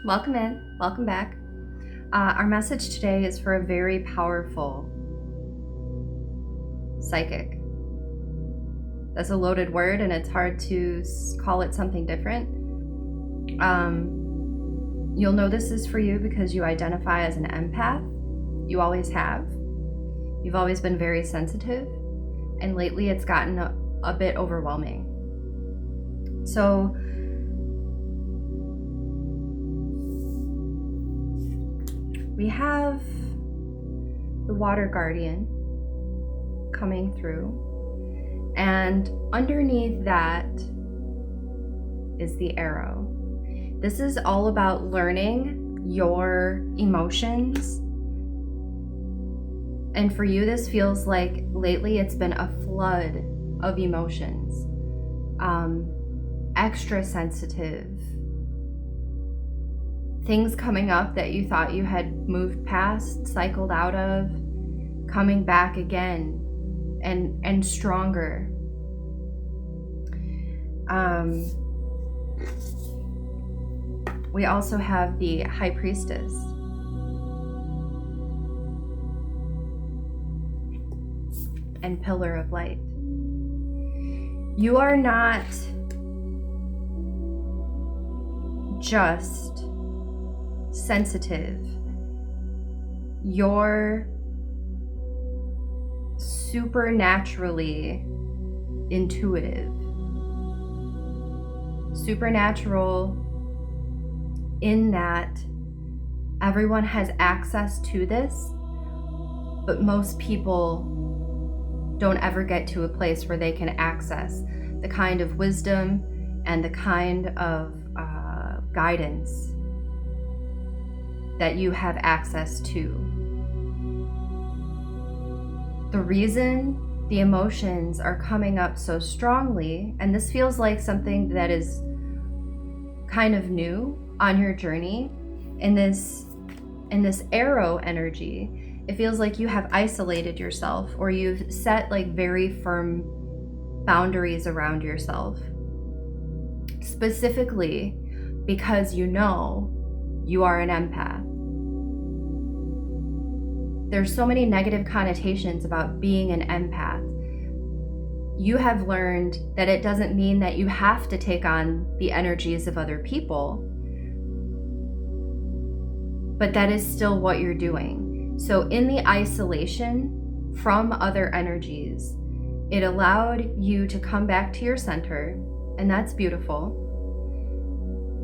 Welcome in, welcome back. Our message today is for a very powerful psychic. That's a loaded word and it's hard to call it something different. You'll know this is for you because you identify as an empath. You always have. You've always been very sensitive, and lately it's gotten a bit overwhelming. So we have the water guardian coming through, and underneath that is the arrow. This is all about learning your emotions. And for you, this feels like lately it's been a flood of emotions. Extra sensitive. Things coming up that you thought you had moved past, cycled out of, coming back again and stronger. We also have the High Priestess. And Pillar of Light. You are not just sensitive. You're supernaturally intuitive. Supernatural in that everyone has access to this, but most people don't ever get to a place where they can access the kind of wisdom and the kind of guidance that you have access to. The reason the emotions are coming up so strongly, and this feels like something that is kind of new on your journey, in this arrow energy, it feels like you have isolated yourself, or you've set like very firm boundaries around yourself, specifically because you know you are an empath. There's so many negative connotations about being an empath. You have learned that it doesn't mean that you have to take on the energies of other people, but that is still what you're doing. So in the isolation from other energies, it allowed you to come back to your center, and that's beautiful.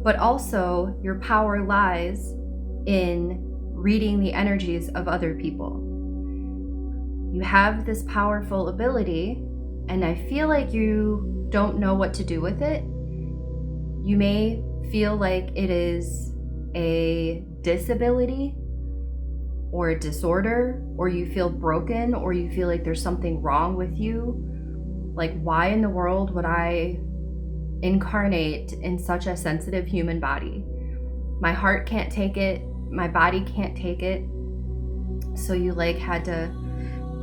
But also your power lies in reading the energies of other people. You have this powerful ability, and I feel like you don't know what to do with it. You may feel like it is a disability or a disorder, or you feel broken, or you feel like there's something wrong with you. Like, why in the world would I incarnate in such a sensitive human body? My heart can't take it, my body can't take it. So you like had to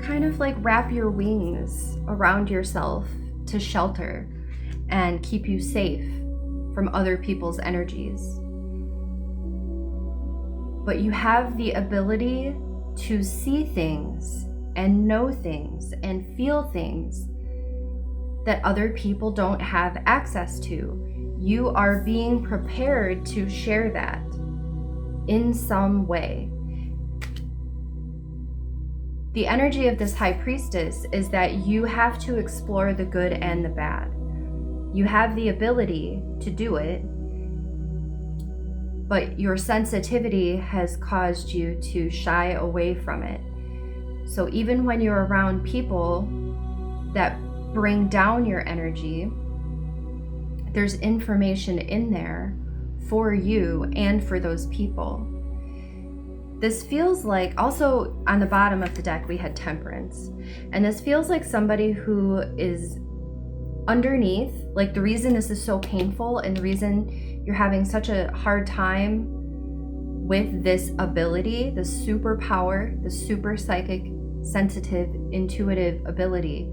kind of like wrap your wings around yourself to shelter and keep you safe from other people's energies. But you have the ability to see things and know things and feel things that other people don't have access to. You are being prepared to share that in some way. The energy of this High Priestess is that you have to explore the good and the bad. You have the ability to do it, but your sensitivity has caused you to shy away from it. So even when you're around people that bring down your energy, there's information in there for you and for those people. This feels like, also on the bottom of the deck we had Temperance, and this feels like somebody who is underneath, like the reason this is so painful and the reason you're having such a hard time with this ability, the superpower, the super psychic, sensitive, intuitive ability.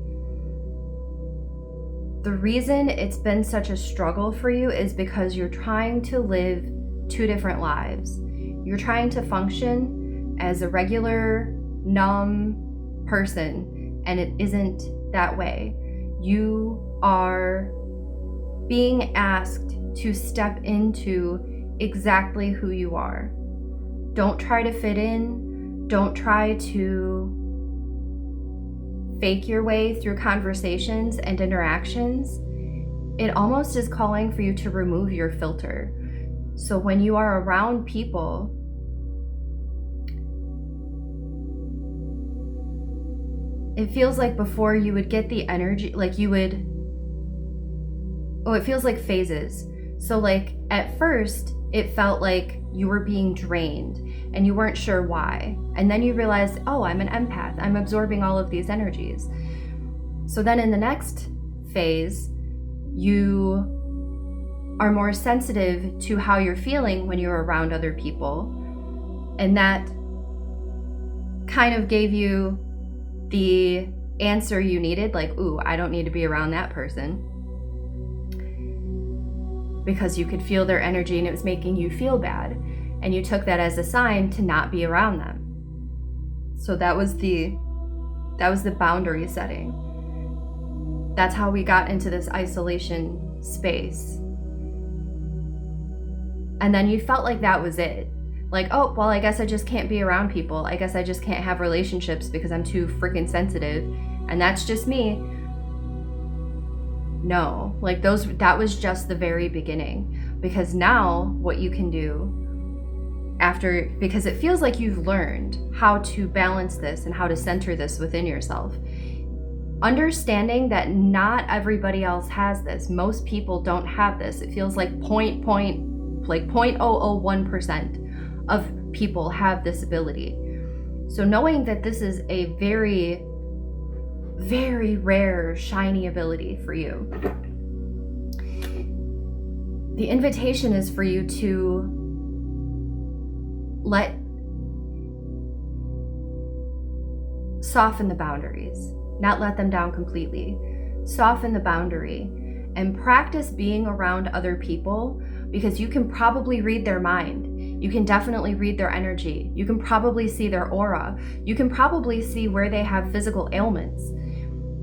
The reason it's been such a struggle for you is because you're trying to live two different lives. You're trying to function as a regular, numb person, and it isn't that way. You are being asked to step into exactly who you are. Don't try to fit in. Don't try to fake your way through conversations and interactions. It almost is calling for you to remove your filter. So when you are around people, it feels like before you would get the energy, like you would, it feels like phases. So like at first, it felt like you were being drained and you weren't sure why. And then you realized, oh, I'm an empath. I'm absorbing all of these energies. So then in the next phase, you are more sensitive to how you're feeling when you're around other people. And that kind of gave you the answer you needed, like, ooh, I don't need to be around that person. Because you could feel their energy and it was making you feel bad. And you took that as a sign to not be around them. So that was the boundary setting. That's how we got into this isolation space. And then you felt like that was it. Like, oh, well, I guess I just can't be around people. I guess I just can't have relationships because I'm too freaking sensitive. And that's just me. No, like that was just the very beginning. Because now what you can do because it feels like you've learned how to balance this and how to center this within yourself. Understanding that not everybody else has this. Most people don't have this. It feels like 0.001% of people have this ability. So knowing that this is a very, very rare, shiny ability for you, the invitation is for you to soften the boundaries, not let them down completely. Soften the boundary and practice being around other people, because you can probably read their mind. You can definitely read their energy. You can probably see their aura. You can probably see where they have physical ailments.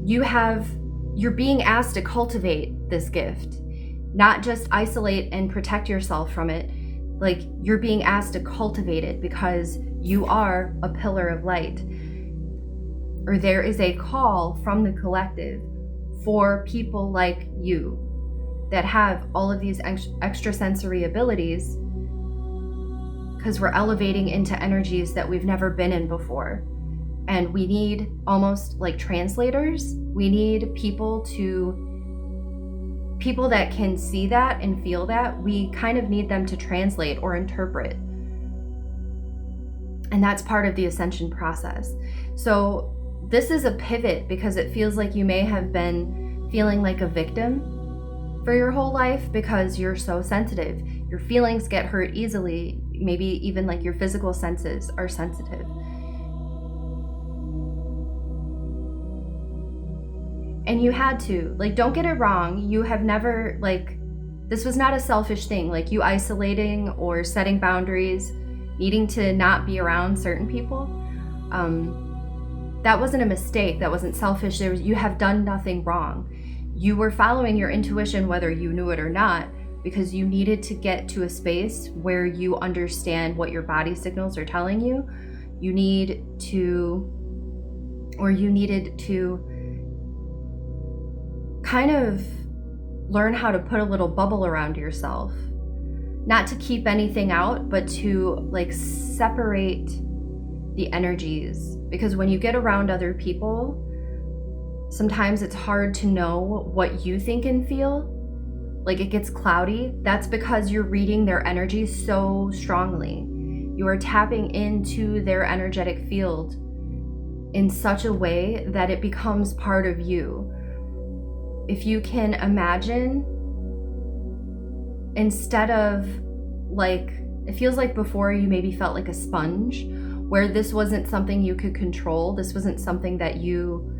You're being asked to cultivate this gift, not just isolate and protect yourself from it. Like, you're being asked to cultivate it because you are a pillar of light. Or there is a call from the collective for people like you that have all of these extrasensory abilities, because we're elevating into energies that we've never been in before. And we need almost like translators. We need people that can see that and feel that. We kind of need them to translate or interpret. And that's part of the ascension process. So this is a pivot because it feels like you may have been feeling like a victim for your whole life because you're so sensitive. Your feelings get hurt easily. Maybe even like your physical senses are sensitive. And you had to, like, don't get it wrong. You have never, like, this was not a selfish thing. Like, you isolating or setting boundaries, needing to not be around certain people. That wasn't a mistake. That wasn't selfish. You have done nothing wrong. You were following your intuition, whether you knew it or not, because you needed to get to a space where you understand what your body signals are telling you. You needed to kind of learn how to put a little bubble around yourself. Not to keep anything out, but to like separate the energies. Because when you get around other people, sometimes it's hard to know what you think and feel. Like, it gets cloudy. That's because you're reading their energy so strongly. You are tapping into their energetic field in such a way that it becomes part of you. If you can imagine, instead of like, it feels like before you maybe felt like a sponge, where this wasn't something you could control. This wasn't something that you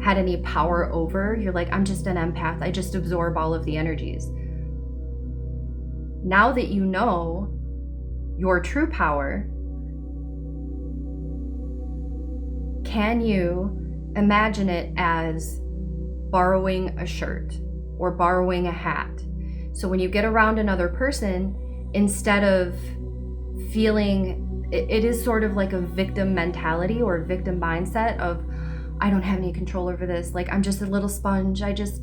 had any power over. You're like, I'm just an empath. I just absorb all of the energies. now that you know your true power, can you imagine it as borrowing a shirt or borrowing a hat? So when you get around another person, instead of feeling, it is sort of like a victim mentality or victim mindset of, I don't have any control over this. Like, I'm just a little sponge. I'm just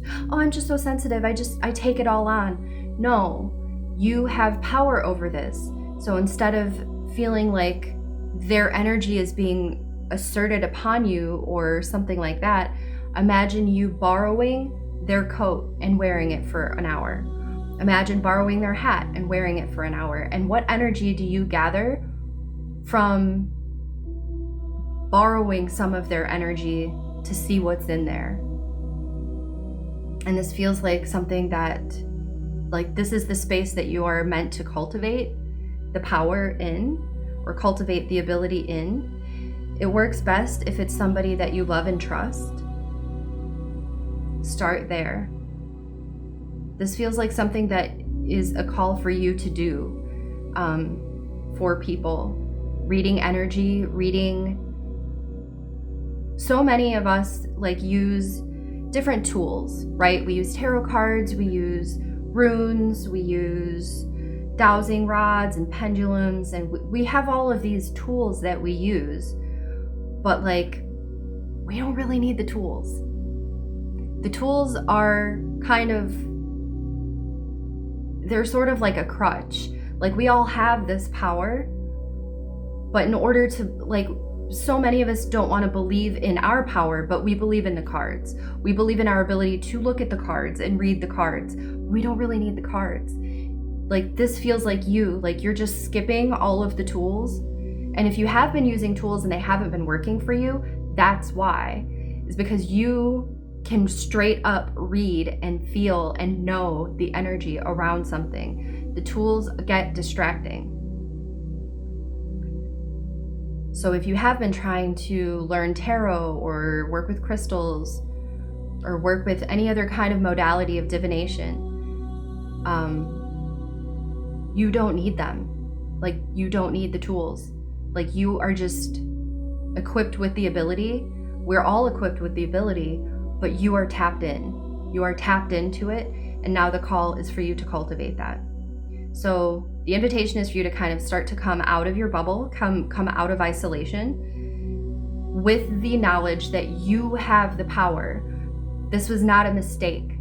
so sensitive. I take it all on. No, you have power over this. So instead of feeling like their energy is being asserted upon you or something like that, imagine you borrowing their coat and wearing it for an hour. Imagine borrowing their hat and wearing it for an hour. And what energy do you gather from borrowing some of their energy to see what's in there? And this feels like something that, like, this is the space that you are meant to cultivate the power in, or cultivate the ability in. It works best if it's somebody that you love and trust. Start there. This feels like something that is a call for you to do for people. Reading energy, so many of us like use different tools, right? We use tarot cards, we use runes, we use dowsing rods and pendulums, and we have all of these tools that we use, but like, we don't really need the tools. The tools are they're sort of like a crutch. Like, we all have this power, but in order to, like, so many of us don't want to believe in our power, but we believe in the cards. We believe in our ability to look at the cards and read the cards. We don't really need the cards. Like, this feels like you're just skipping all of the tools. And if you have been using tools and they haven't been working for you, that's why. Is because you can straight up read and feel and know the energy around something. The tools get distracting. So if you have been trying to learn tarot or work with crystals or work with any other kind of modality of divination, you don't need them. Like, you don't need the tools. Like, you are just equipped with the ability. We're all equipped with the ability, but you are tapped in. You are tapped into it, and now the call is for you to cultivate that. So the invitation is for you to kind of start to come out of your bubble, come out of isolation with the knowledge that you have the power. This was not a mistake.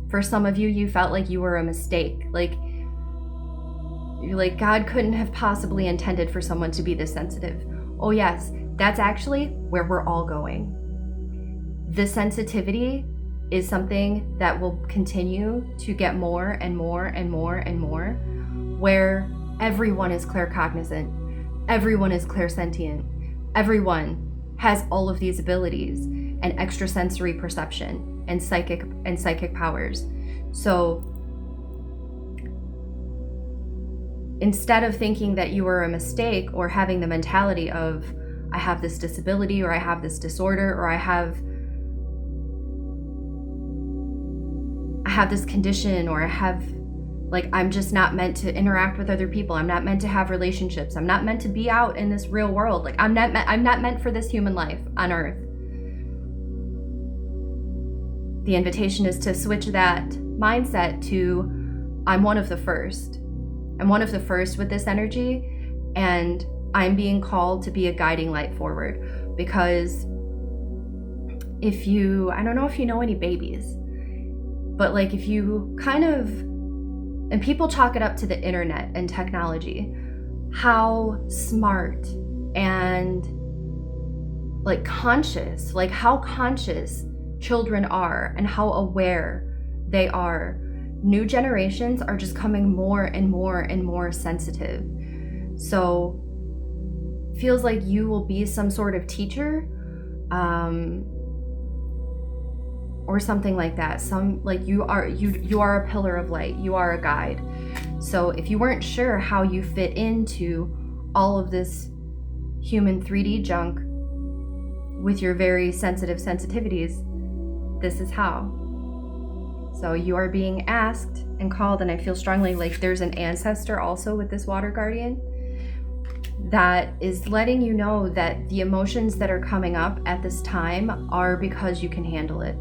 For some of you, you felt like you were a mistake. Like God couldn't have possibly intended for someone to be this sensitive. Oh yes, that's actually where we're all going. The sensitivity is something that will continue to get more and more and more and more, where everyone is claircognizant, everyone is clairsentient, everyone has all of these abilities and extrasensory perception and psychic powers. So instead of thinking that you were a mistake or having the mentality of, I have this disability or I have this disorder or I have this condition, or I'm just not meant to interact with other people. I'm not meant to have relationships. I'm not meant to be out in this real world. Like, I'm not meant for this human life on earth. The invitation is to switch that mindset to, I'm one of the first. I'm one of the first with this energy, and I'm being called to be a guiding light forward. Because I don't know if you know any babies, but like, if you and people chalk it up to the internet and technology, how smart and like conscious, like how conscious children are and how aware they are. New generations are just coming more and more and more sensitive. So feels like you will be some sort of teacher, or something like that. You are a pillar of light. You are a guide. So if you weren't sure how you fit into all of this human 3D junk with your very sensitive sensitivities, this is how. So you are being asked and called, and I feel strongly like there's an ancestor also with this water guardian that is letting you know that the emotions that are coming up at this time are because you can handle it.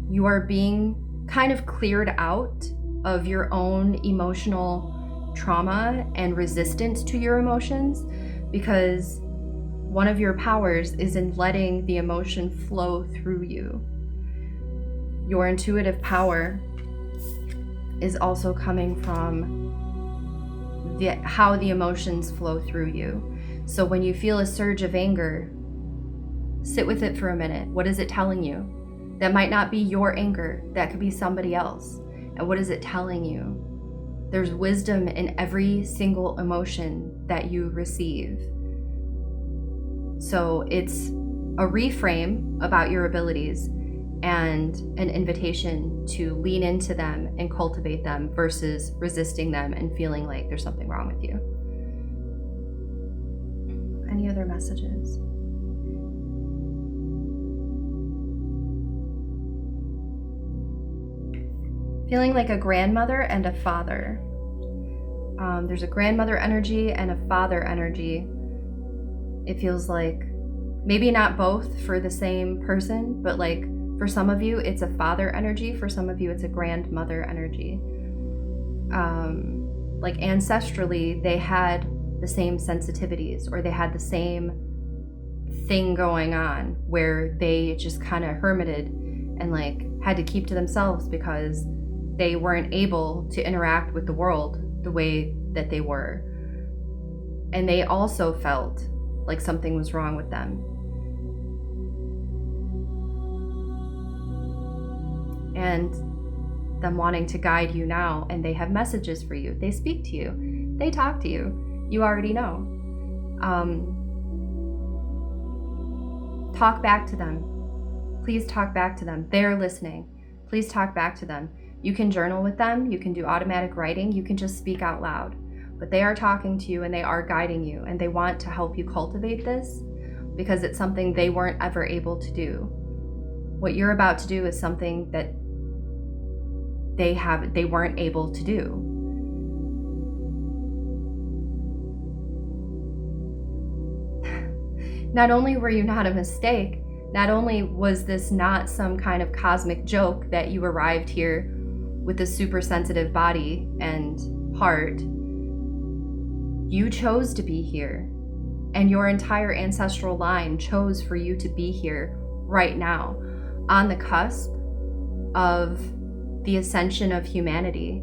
You are being kind of cleared out of your own emotional trauma and resistance to your emotions, because one of your powers is in letting the emotion flow through you. Your intuitive power is also coming from how the emotions flow through you. So when you feel a surge of anger, sit with it for a minute. What is it telling you? That might not be your anger. That could be somebody else. And what is it telling you? There's wisdom in every single emotion that you receive. So it's a reframe about your abilities and an invitation to lean into them and cultivate them versus resisting them and feeling like there's something wrong with you. Any other messages? Feeling like a grandmother and a father. There's a grandmother energy and a father energy. It feels like maybe not both for the same person, but like for some of you, it's a father energy. For some of you, it's a grandmother energy. Like ancestrally, they had the same sensitivities, or they had the same thing going on where they just kind of hermited and like had to keep to themselves because they weren't able to interact with the world the way that they were. And they also felt like something was wrong with them. And them wanting to guide you now, and they have messages for you. They speak to you. They talk to you. You already know. Talk back to them. Please talk back to them. They're listening. Please talk back to them. You can journal with them. You can do automatic writing. You can just speak out loud. But they are talking to you, and they are guiding you, and they want to help you cultivate this because it's something they weren't ever able to do. What you're about to do is something that they weren't able to do. Not only were you not a mistake, not only was this not some kind of cosmic joke that you arrived here with a super sensitive body and heart, you chose to be here, and your entire ancestral line chose for you to be here right now, on the cusp of the ascension of humanity.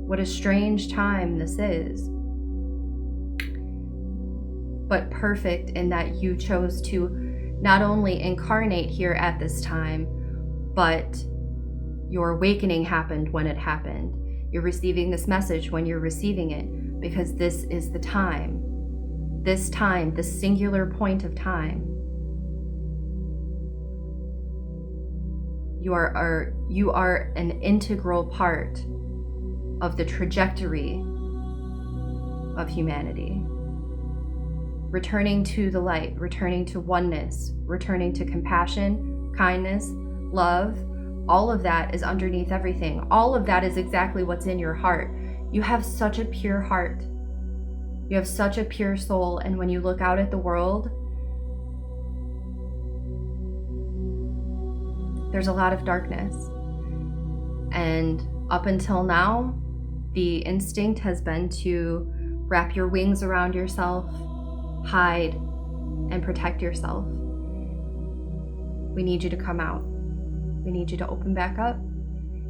What a strange time this is, but perfect in that you chose to not only incarnate here at this time, but your awakening happened when it happened. You're receiving this message when you're receiving it, because this is the time. This time, this singular point of time. You are an integral part of the trajectory of humanity. Returning to the light, returning to oneness, returning to compassion, kindness, love, all of that is underneath everything. All of that is exactly what's in your heart. You have such a pure heart. You have such a pure soul, and when you look out at the world, there's a lot of darkness. And up until now, the instinct has been to wrap your wings around yourself, hide, and protect yourself. We need you to come out. We need you to open back up.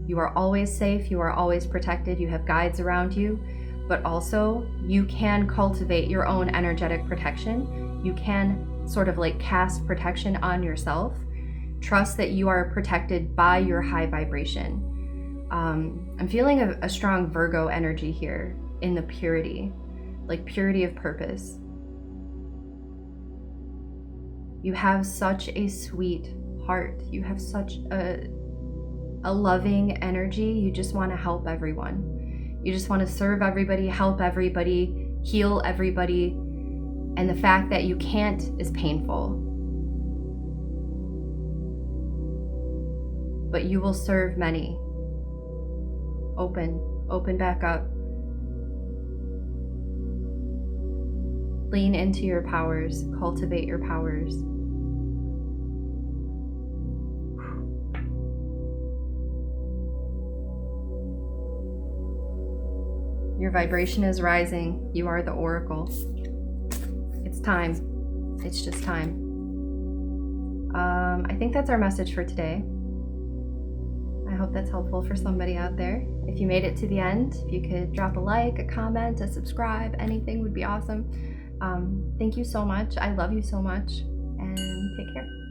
You are always safe. You are always protected. You have guides around you, but also you can cultivate your own energetic protection. You can sort of like cast protection on yourself. Trust that you are protected by your high vibration. I'm feeling a strong Virgo energy here in the purity, like purity of purpose. You have such a sweet heart. You have such a loving energy. You just want to help everyone. You just want to serve everybody, help everybody, heal everybody. And the fact that you can't is painful. but you will serve many. Open back up. Lean into your powers, cultivate your powers. Your vibration is rising. You are the oracle. It's time. It's just time. I think that's our message for today. I hope that's helpful for somebody out there. If you made it to the end, if you could drop a like, a comment, a subscribe, anything would be awesome. Thank you so much. I love you so much, and take care.